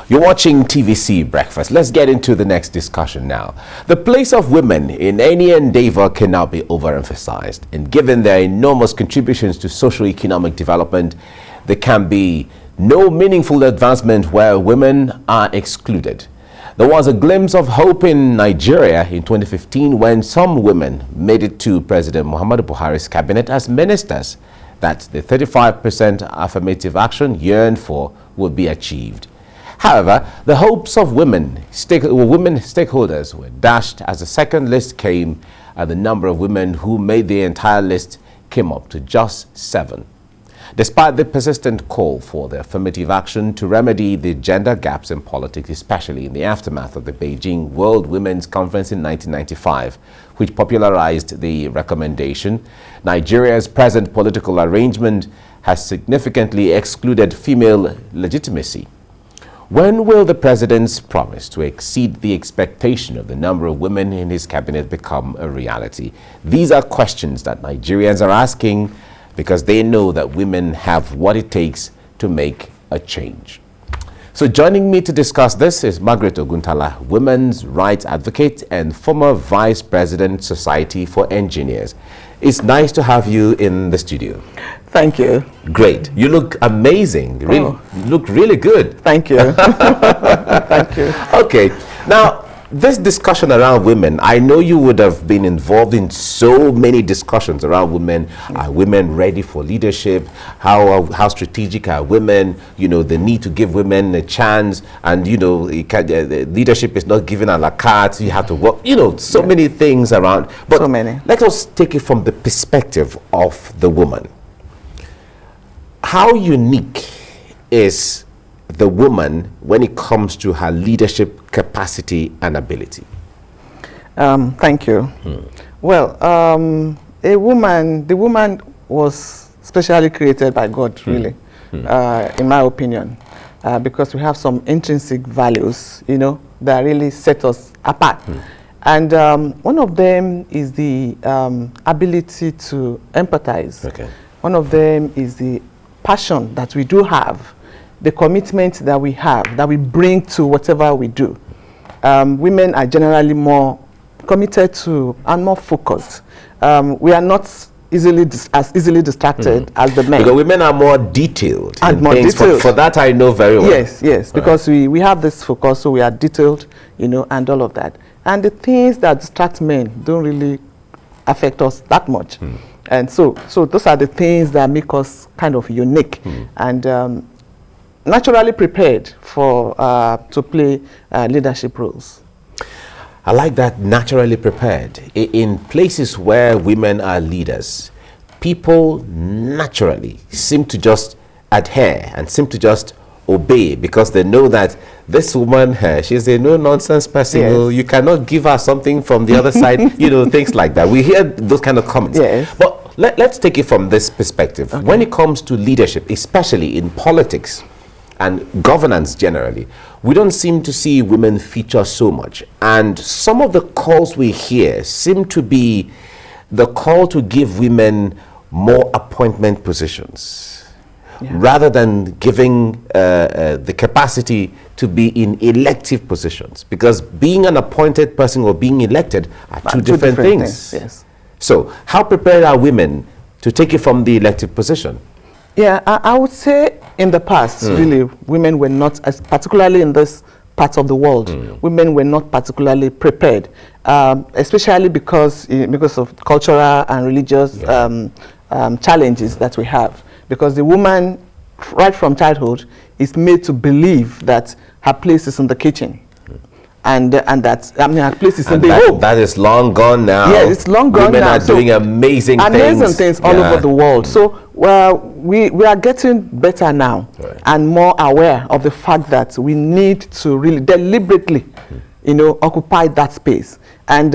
You're watching TVC Breakfast. Let's get into the next discussion now. The place of women in any endeavor cannot be overemphasized. And given their enormous contributions to socio-economic development, there can be no meaningful advancement where women are excluded. There was a glimpse of hope in Nigeria in 2015 when some women made it to President Muhammadu Buhari's cabinet as ministers, that the 35% affirmative action yearned for would be achieved. However, the hopes of women stakeholders were dashed as the second list came, and the number of women who made the entire list came up to just 7. Despite the persistent call for the affirmative action to remedy the gender gaps in politics, especially in the aftermath of the Beijing World Women's Conference in 1995, which popularized the recommendation, Nigeria's present political arrangement has significantly excluded female legitimacy. When will the president's promise to exceed the expectation of the number of women in his cabinet become a reality? These are questions that Nigerians are asking because they know that women have what it takes to make a change. So joining me to discuss this is Margaret Oguntala, women's rights advocate and former vice president, Society for Engineers. It's nice to have you in the studio. Thank you. Great. You look amazing. Really, you look really good. Thank you. Thank you. Okay. Now, this discussion around women, I know you would have been involved in so many discussions around women. Are women ready for leadership? How strategic are women? You know, the need to give women a chance, and you know, leadership is not given a la carte. You have to work. You know, so many things around. But so many. Let us take it from the perspective of the woman. How unique is the woman when it comes to her leadership capacity and ability? Thank you. Well, the woman was specially created by God, really, in my opinion, because we have some intrinsic values, you know, that really set us apart. And one of them is the ability to empathize. Okay. One of them is the passion that we do have, the commitment that we have, that we bring to whatever we do. Women are generally more committed to and more focused. We are not as easily distracted as the men. Because women are more detailed. And more detailed. For that I know very well. Yes, because we have this focus, so we are detailed, you know, and all of that. And the things that distract men don't really affect us that much. And so those are the things that make us kind of unique and naturally prepared for to play leadership roles. I like that, naturally prepared. In places where women are leaders, people naturally seem to just adhere and seem to just obey because they know that this woman, she's a no-nonsense person. Yes. You cannot give her something from the other side, you know, things like that. We hear those kind of comments. Yes. But let's take it from this perspective. Okay. When it comes to leadership, especially in politics and governance generally, we don't seem to see women feature so much. And some of the calls we hear seem to be the call to give women more appointment positions. Yeah. Rather than giving the capacity to be in elective positions. Because being an appointed person or being elected are two different things. Yes. So how prepared are women to take it from the elective position? Yeah, I would say in the past, really, women were not, particularly in this part of the world, women were not particularly prepared, especially because of cultural and religious challenges that we have. Because the woman, right from childhood, is made to believe that her place is in the kitchen. And that, I mean, her place is in the home. That is long gone now. Yeah, it's long gone now. Women are doing amazing things. Amazing things all over the world. So we are getting better now and more aware of the fact that we need to really deliberately, you know, occupy that space. And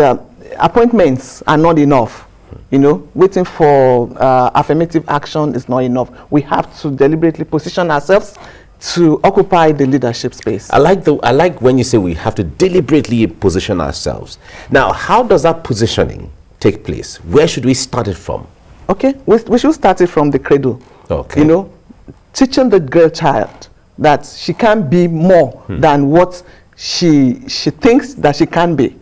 appointments are not enough. You know, waiting for affirmative action is not enough. We have to deliberately position ourselves to occupy the leadership space. I like when you say we have to deliberately position ourselves. Now, how does that positioning take place? Where should we start it from? Okay, we should start it from the cradle. Okay. You know, teaching the girl child that she can be more than what she thinks that she can be.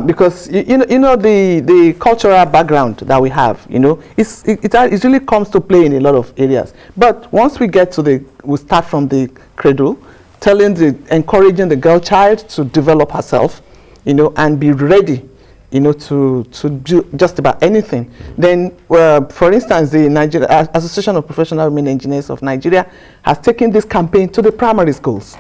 Because you know the cultural background that we have, it really comes to play in a lot of areas. But once we get to we start from the cradle, encouraging the girl child to develop herself, and be ready, to do just about anything. Then, for instance, the Nigeria Association of Professional Women Engineers of Nigeria has taken this campaign to the primary schools,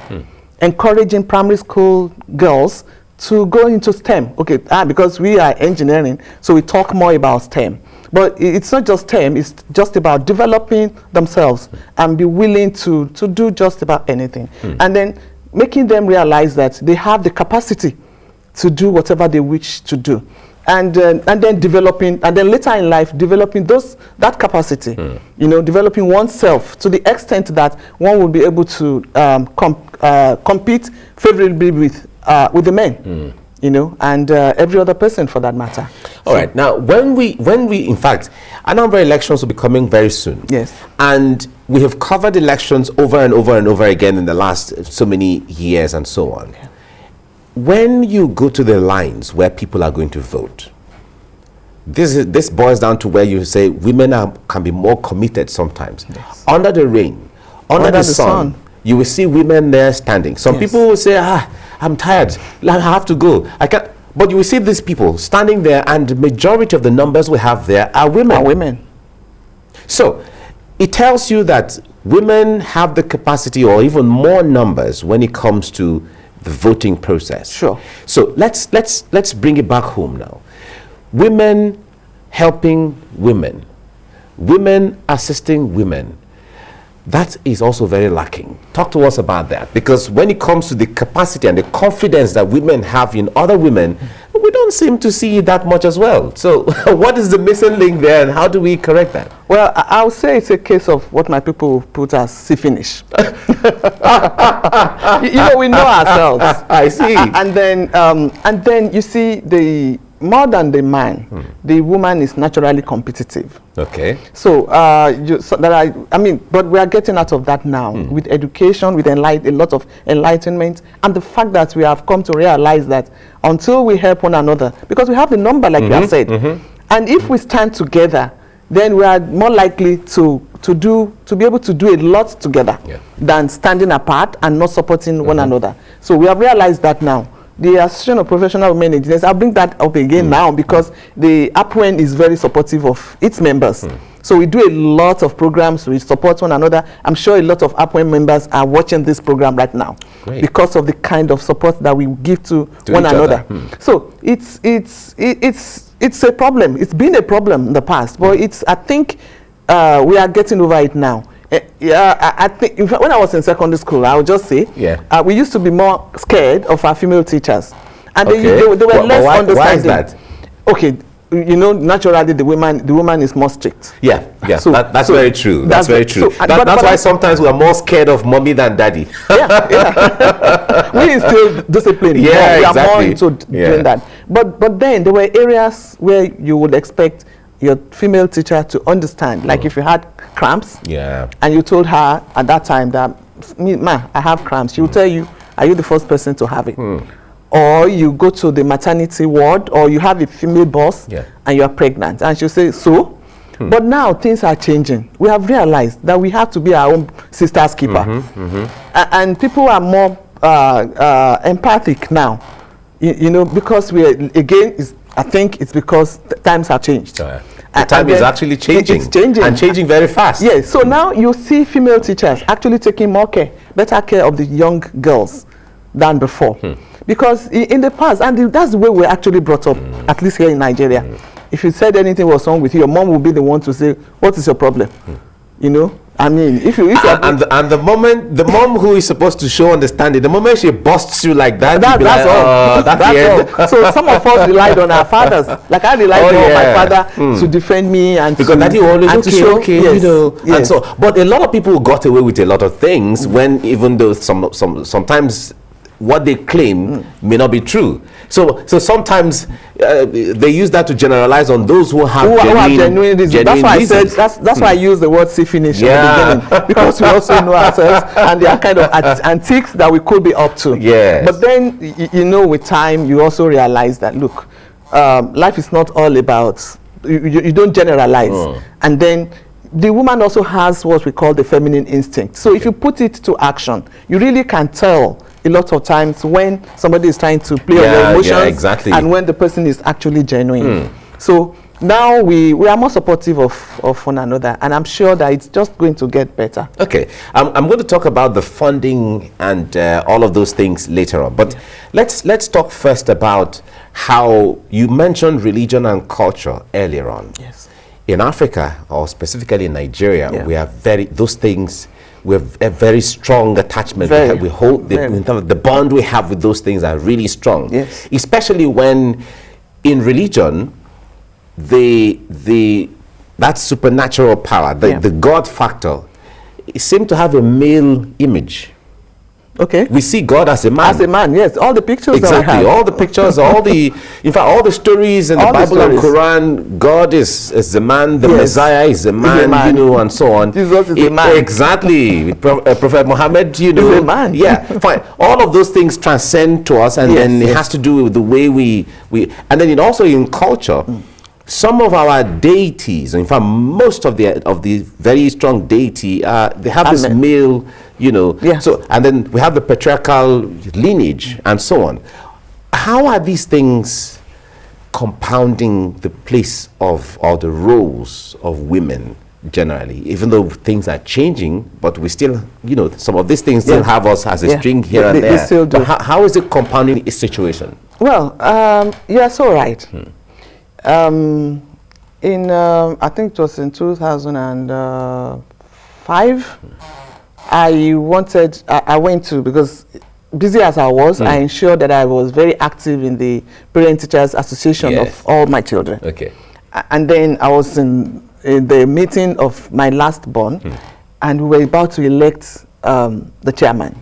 encouraging primary school girls to go into STEM. Okay, because we are engineering, so we talk more about STEM. But it's not just STEM, it's just about developing themselves and be willing to do just about anything. And then making them realize that they have the capacity to do whatever they wish to do. And then developing, and then later in life, developing that capacity, developing oneself to the extent that one will be able to compete favorably with the men, and every other person for that matter. All right. Now, when we, in fact, a number of elections will be coming very soon. Yes. And we have covered elections over and over and over again in the last so many years and so on. Yeah. When you go to the lines where people are going to vote, this boils down to where you say women can be more committed sometimes. Yes. Under the rain, under the sun, you will see women there standing. Some people will say, I'm tired, I have to go, I can't. But you will see these people standing there, and the majority of the numbers we have there are women. So it tells you that women have the capacity, or even more numbers, when it comes to the voting process. Sure. So let's bring it back home now. Women helping women, women assisting women. That is also very lacking. Talk to us about that, because when it comes to the capacity and the confidence that women have in other women, we don't seem to see it that much as well. So what is the missing link there, and how do we correct that? Well, I would say it's a case of what my people put as see finish. We know ourselves. I see. And then you see, more than the man, the woman is naturally competitive. Okay. So, but we are getting out of that now with education, with a lot of enlightenment, and the fact that we have come to realize that until we help one another, because we have the number, like you have said, and if we stand together, then we are more likely to be able to do a lot together than standing apart and not supporting one another. So we have realized that now. The Association of Professional Women Engineers, I'll bring that up again now, because the APWEN is very supportive of its members. So we do a lot of programs, we support one another. I'm sure a lot of APWEN members are watching this program right now. Great. Because of the kind of support that we give to one another. So it's a problem. It's been a problem in the past, but I think we are getting over it now. I think, in fact, when I was in secondary school, I would just say, we used to be more scared of our female teachers, and they were less understanding. Why is that? Okay, naturally the woman is more strict. So, that's very true. That's very true. So, that's why sometimes we are more scared of mommy than daddy. We instill discipline. We are more into doing that. But then there were areas where you would expect your female teacher to understand, like if you had cramps, and you told her at that time that, ma, I have cramps, she will tell you, are you the first person to have it? Or you go to the maternity ward, or you have a female boss, and you are pregnant, and she'll say, so? But now things are changing. We have realized that we have to be our own sister's keeper. And people are more empathic now, because I think it's because times have changed. The time is actually changing. It's changing. And changing very fast. Yes. So now you see female teachers actually taking better care of the young girls than before. Because in the past, and that's the way we're actually brought up, at least here in Nigeria. If you said anything was wrong with you, your mom will be the one to say, what is your problem? I mean, if the mom who is supposed to show understanding, the moment she busts you like that, that's all. That's all. So some of us relied on our fathers. Like I relied on my father to defend me, and because daddy always and so. But a lot of people got away with a lot of things when, even though sometimes what they claim may not be true. So sometimes they use that to generalize on those who have genuine reasons. That's why I said, that's why I use the word see finish at the beginning, because we also know ourselves and there are kind of antiques that we could be up to. Yes. But then, you know, with time, you also realize that, look, life is not all about, you don't generalize. And then the woman also has what we call the feminine instinct. So if you put it to action, you really can tell a lot of times when somebody is trying to play on your emotions and when the person is actually genuine. So now we are more supportive of one another, and I'm sure that it's just going to get better. Okay, I'm going to talk about the funding and all of those things later on, but let's talk first about how you mentioned religion and culture earlier on. Yes. In Africa, or specifically in Nigeria, we have those things. We have a very strong attachment. We hold in terms of the bond we have with those things are really strong. Yes. Especially when in religion, that supernatural power, the God factor, it seems to have a male image. Okay. We see God as a man. As a man, yes. All the pictures that we have. All the pictures, in fact, all the stories in the Bible and Quran, God is the man, the Messiah is the man, you know, and so on. Jesus is the man. Exactly. Prophet Muhammad, you know. He's a man. Yeah, fine. All of those things transcend to us, and then it has to do with the way we and then also in culture, some of our deities, in fact, most of the very strong deity, they have this male, you know. So, and then we have the patriarchal lineage and so on. How are these things compounding the place of, or the roles of women generally, even though things are changing, but we still, you know, some of these things still have us as a string here and there. They still do. But how is it compounding the situation? Well, you're so right. I think it was in 2005, I went to, because busy as I was, I ensured that I was very active in the Parent Teachers Association of all my children. Okay. And then I was in the meeting of my last born, and we were about to elect the chairman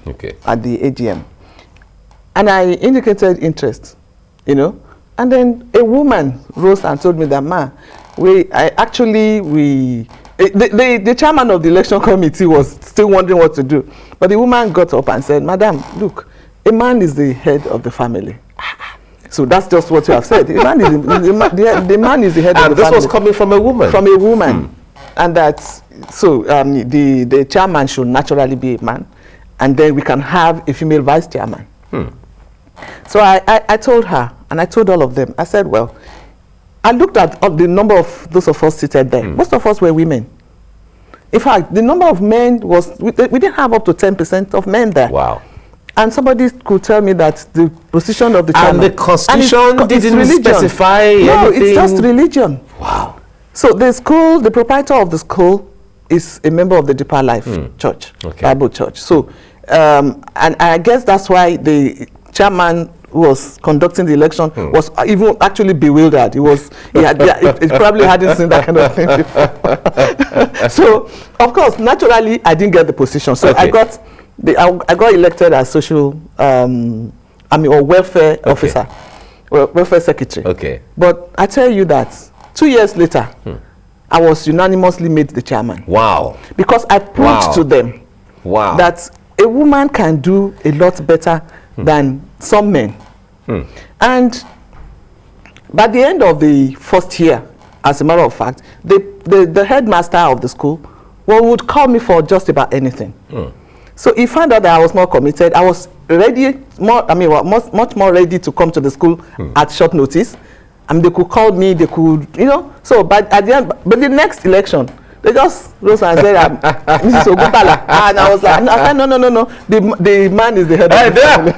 at the AGM. And I indicated interest, you know. And then a woman rose and told me that, the chairman of the election committee was still wondering what to do. But the woman got up and said, Madam, look, a man is the head of the family. So that's just what you have said. The man is the head of the family. And this was coming from a woman? From a woman. And that's, so the chairman should naturally be a man. And then we can have a female vice chairman. So I told her, and I told all of them, I said, well, I looked at the number of those of us seated there. Most of us were women. In fact, the number of men was, we didn't have up to 10% of men there. Wow. And somebody could tell me that the position of the chairman. And the constitution didn't specify anything? No, it's just religion. Wow. So the school, the proprietor of the school is a member of the Deeper Life Church, Bible Church. So, and I guess that's why the chairman who was conducting the election was even actually bewildered. He probably hadn't seen that kind of thing before. So, of course, naturally, I didn't get the position. So I got elected as welfare officer, welfare secretary. Okay. But I tell you that 2 years later, I was unanimously made the chairman. Wow. Because I proved to them that a woman can do a lot better than some men. And by the end of the first year, as a matter of fact, the headmaster of the school would call me for just about anything. So he found out that I was more committed. I was ready, much more ready to come to the school at short notice. I mean, they could call me, they could, you know. So, but at the end, but the next election, they just rose and said, Mrs. Ogutala. And I was like, no. The man is the head of the family.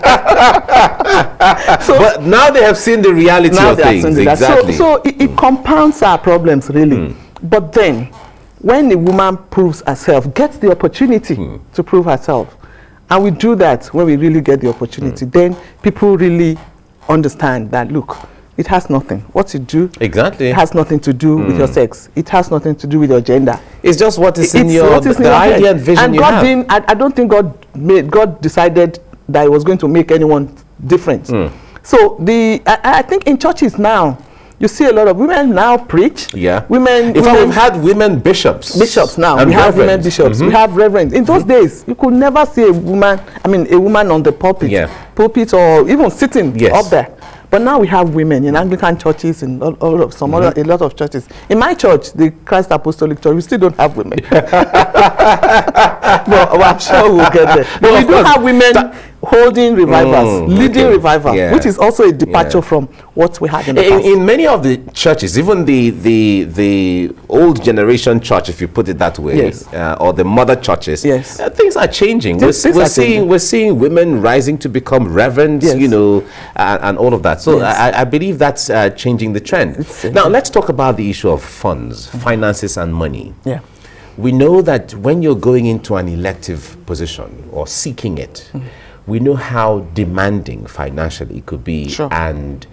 So, but now they have seen the reality of things. Exactly. So it compounds our problems, really. But then, when a woman proves herself, gets the opportunity to prove herself, and we do that when we really get the opportunity, then people really understand that, look, it has nothing. What you do has nothing to do with your sex. It has nothing to do with your gender. It's just what is in your the idea and vision and you have. I don't think God decided that it was going to make anyone different. So I think in churches now, you see a lot of women now preach. Yeah. Women. In fact, we've had women bishops. Bishops now. We have women bishops. We have reverends. In those days, you could never see a woman on the pulpit or even sitting up there. But now we have women in Anglican churches and a lot of churches. In my church, the Christ Apostolic Church, we still don't have women. But I'm sure we'll get there. But we do have women holding revivals, leading revival, which is also a departure from what we had in the past. In many of the churches, even the old generation church, if you put it that way, or the mother churches, things are changing. We're seeing women rising to become reverends, and all of that. So I believe that's changing the trend. Now let's talk about the issue of funds, finances, and money. We know that when you're going into an elective position or seeking it, we know how demanding financially it could be. And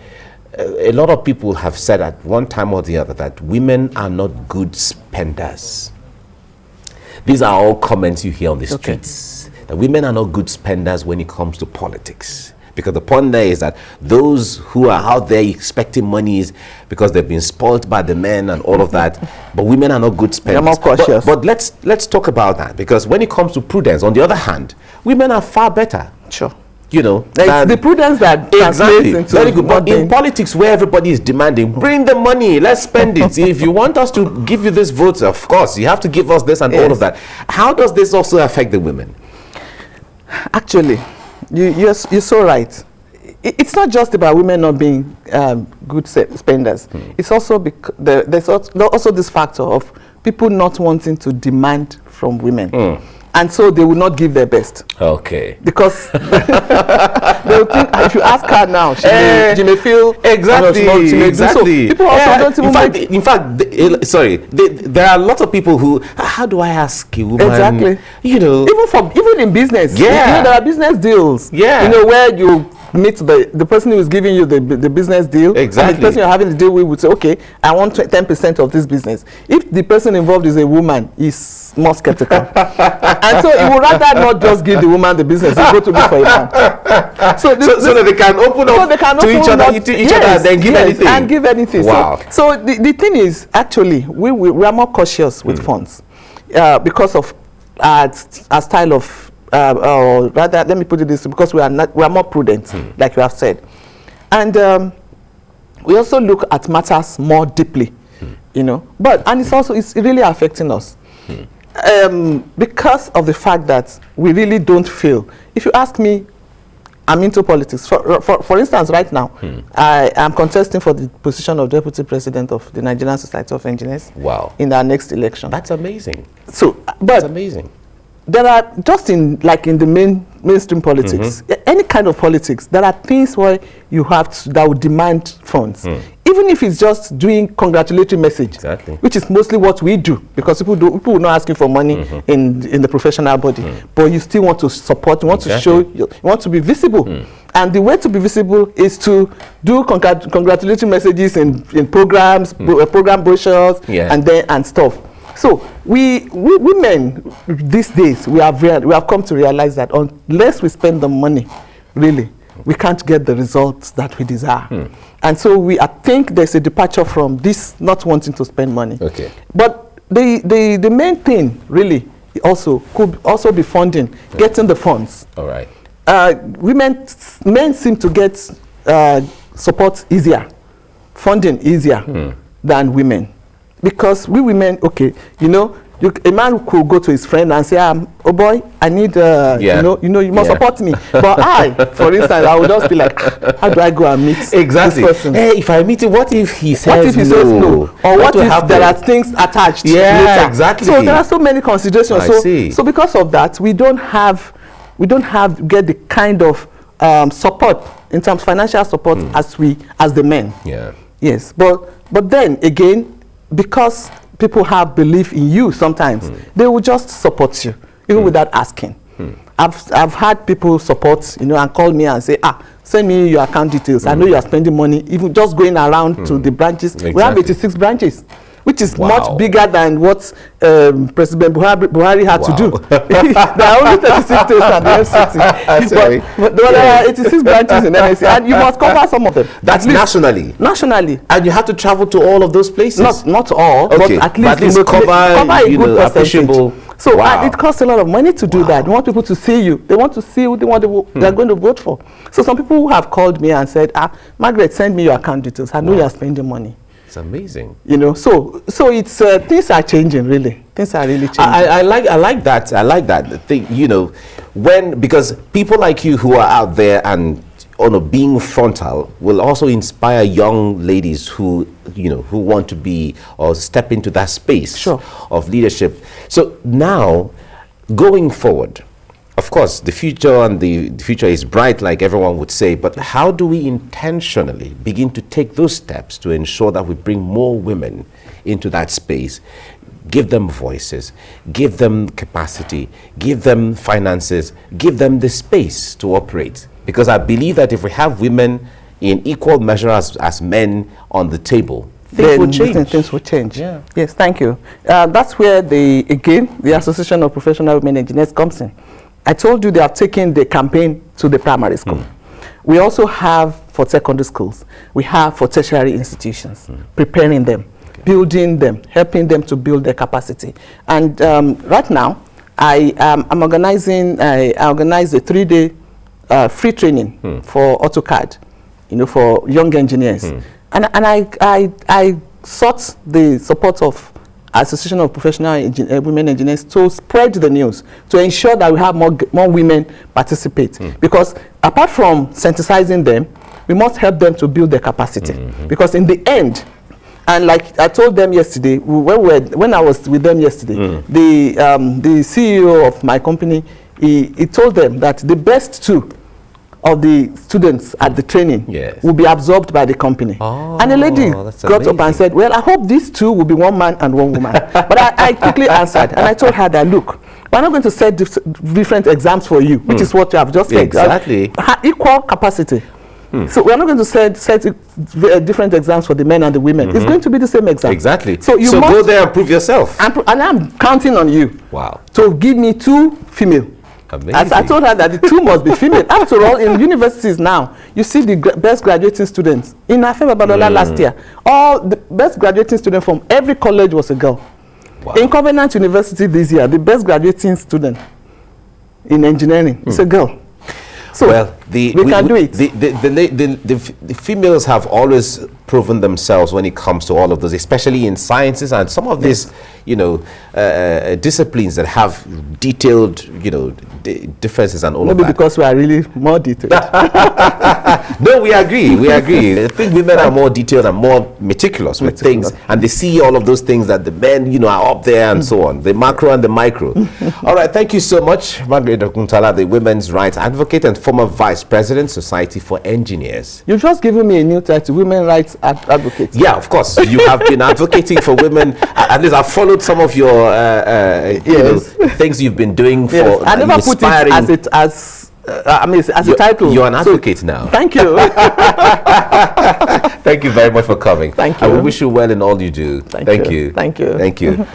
a lot of people have said at one time or the other that women are not good spenders. These are all comments you hear on the streets. That women are not good spenders when it comes to politics. Because the point there is that those who are out there expecting money is because they've been spoiled by the men and all of that. But women are not good spenders. They're more cautious. But let's talk about that. Because when it comes to prudence, on the other hand, women are far better. The prudence that translates into very good. But in politics, where everybody is demanding, bring the money, let's spend it. If you want us to give you this vote, of course, you have to give us this and all of that. How does this also affect the women? Actually, you're so right. It's not just about women not being good spenders. It's also there's also this factor of people not wanting to demand from women. And so they will not give their best. Because they will think, if you ask her now, she may feel exactly. So people also don't even in fact, there are a lot of people who, how do I ask a woman? Even in business. There are business deals. Where you meet the person who is giving you the business deal. And the person you're having the deal with would say, okay, I want 10% of this business. If the person involved is a woman, is more skeptical. And so he would rather not just give the woman the business, he go to look for a man. So that they can open up to each other and then give anything. And give anything. Wow. So the thing is, actually, we are more cautious with funds because of our style of, or rather, let me put it this way, because we are more prudent, like you have said. And we also look at matters more deeply, and it's really affecting us. Because of the fact that we really don't feel. If you ask me, I'm into politics. For instance, right now, I am contesting for the position of Deputy President of the Nigerian Society of Engineers. Wow. In our next election. That's amazing. That's amazing. There are, just in the mainstream politics, any kind of politics, there are things where you have that would demand funds. Even if it's just doing congratulatory message, which is mostly what we do, because people will not ask you for money in the professional body, but you still want to support, you want to show, you want to be visible. And the way to be visible is to do congratulatory messages in programs, program brochures, and stuff. So we women these days, we have come to realize that unless we spend the money, really, we can't get the results that we desire. And so I think there's a departure from this not wanting to spend money. But the main thing really could also be funding, getting the funds. All right. Men seem to get support easier, funding easier than women. Because we women, a man could go to his friend and say, oh boy, I need, you must support me. But for instance, I would just be like, how do I go and meet this person? Hey, if I meet him, what if he says no? Or what if there are things attached later? So there are so many considerations. So because of that, we don't get the kind of support in terms of financial support as the men. Yes, but then again, because people have belief in you sometimes, they will just support you, even without asking. I've had people support, and call me and say, send me your account details. I know you are spending money, even just going around to the branches. We have 86 branches. which is Wow. much bigger than what President Buhari had to do. There are only 36 states and the FCT. but there are 86 branches in NSC, and you must cover some of them. That's nationally. Nationally. And you have to travel to all of those places? Not all, okay. but at least, cover a good percentage. So wow. it costs a lot of money to do that. They want people to see you. They want to see who they're going to vote for. So some people who have called me and said, Margaret, send me your account details. I know you are spending money. It's amazing. You know, so it's things are changing, really. Things are really changing. I like that. I like that. The thing, you know, because people like you who are out there and being frontal will also inspire young ladies who want to be or step into that space of leadership. So now, going forward, of course, the future is bright, like everyone would say, but how do we intentionally begin to take those steps to ensure that we bring more women into that space, give them voices, give them capacity, give them finances, give them the space to operate? Because I believe that if we have women in equal measure as men on the table, things will change. Things will change. Yeah. Yes, thank you. That's where the Association of Professional Women Engineers comes in. I told you they have taken the campaign to the primary school. We also have for secondary schools. We have for tertiary institutions, preparing them, building them, helping them to build their capacity. And right now, I'm organizing. I organize a 3-day free training for AutoCAD, for young engineers. And I sought the support of Association of Professional Women Engineers to spread the news, to ensure that we have more women participate. Because apart from synthesizing them, we must help them to build their capacity. Because in the end, and like I told them yesterday, when I was with them yesterday, the CEO of my company, he told them that the best two of the students at the training will be absorbed by the company. And the lady got up and said, well, I hope these two will be one man and one woman. But I quickly answered, and I told her that, look, we're not going to set different exams for you, which is what you have just said. Exactly. Equal capacity. So we're not going to set different exams for the men and the women. It's going to be the same exam. Exactly. So you must go there and prove yourself. And I'm counting on you. Wow. To give me 2 female. Amazing. As I told her that the 2 must be female. After all, in universities now, you see the best graduating students. In Afeba Balola last year, all the best graduating student from every college was a girl. Wow. In Covenant University this year, the best graduating student in engineering is a girl. So well, we can do it. The females have always proven themselves when it comes to all of those, especially in sciences and some of these, disciplines that have detailed, differences and all of that. Maybe because we are really more detailed. No, we agree. I think women are more detailed and more meticulous with things, and they see all of those things that the men, are up there and so on, the macro and the micro. All right, thank you so much, Margaret Okuntala, the women's rights advocate and former vice president, Society for Engineers. You've just given me a new title, women rights advocate. Yeah, of course. You have been advocating for women. At least I've followed some of your things you've been doing for I never inspiring. Put it as a title. You're an advocate now. Thank you. Thank you very much for coming. Thank you. I will wish you well in all you do. Thank you. Thank you. Thank you.